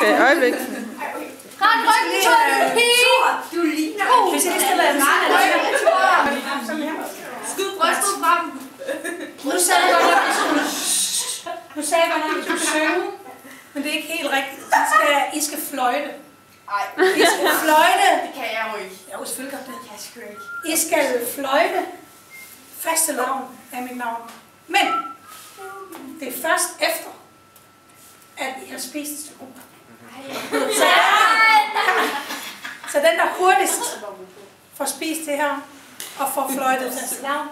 Okay, øjeblik. Ret ryggen, du ligner. Hvis jeg lige stiller en meget Skyd brystet frem. Nu sagde jeg godt, at I skulle synge, men det er ikke helt rigtigt. I skal fløjte. I skal fløjte. Det kan jeg jo ikke. Jo, selvfølgelig godt det. Jeg skal ikke. I skal fløjte. Fastelavn er mit navn. Men det er først efter, at I har spist et stykke rugbrød. Så den, der hurtigst får spist det her, og får fløjtet fastelavn.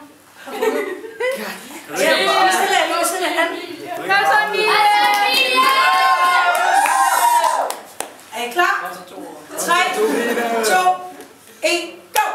Ja, nu stiller jeg lige ved siden af han. Kom så, Emilie! Er I klar? 3, 2, 1, go!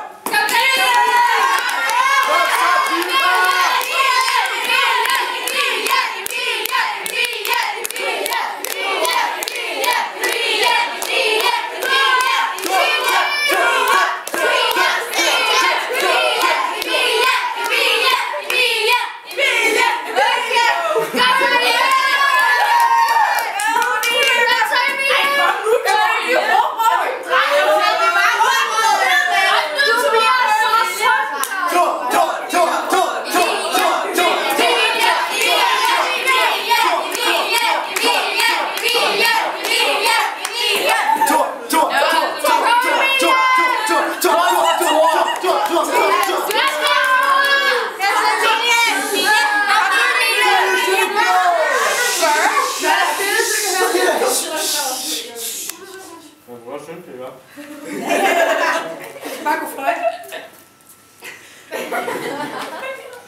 Bare gå fløjte.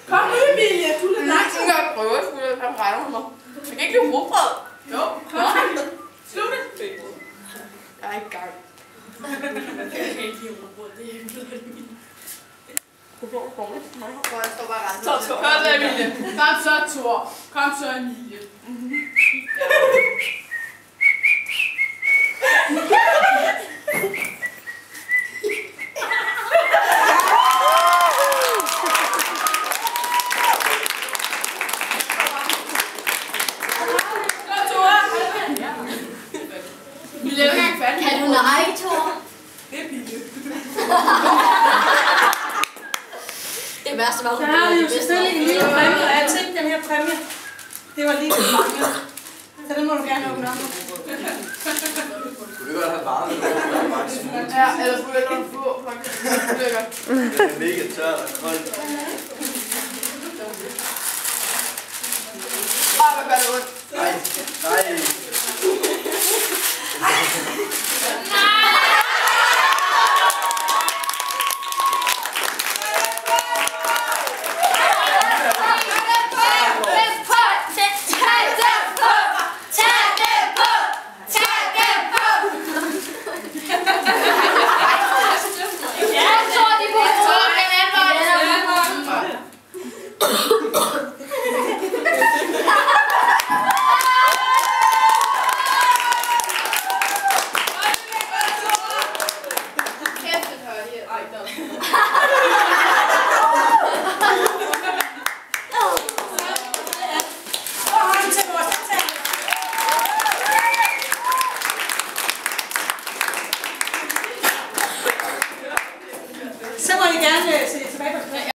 Kom nu, Emilie. Du er langt. Jeg skal prøve at skulle have regnet mig. Jeg kan ikke lide rugbrød. Jo, kom. Slut det. Jeg er ikke gang. Jeg kan ikke lide rugbrød. Det er ikke noget. Jeg står bare ret. Kom så, Emilie. Kom så, Thor. Kom så, Emilie. Kan du lege, Thor? Det er Pille. Det værste var, Så har vi jo selvfølgelig en lille præmie, og jeg tænkte, den her præmie, det var lige lidt mange. Så den må du gerne åbne op. Kunne det godt have varet med Ja, eller skulle jeg nok få, faktisk. Det er godt. det er mega tørt og koldt. Hvad gør det ondt? Nej, nej.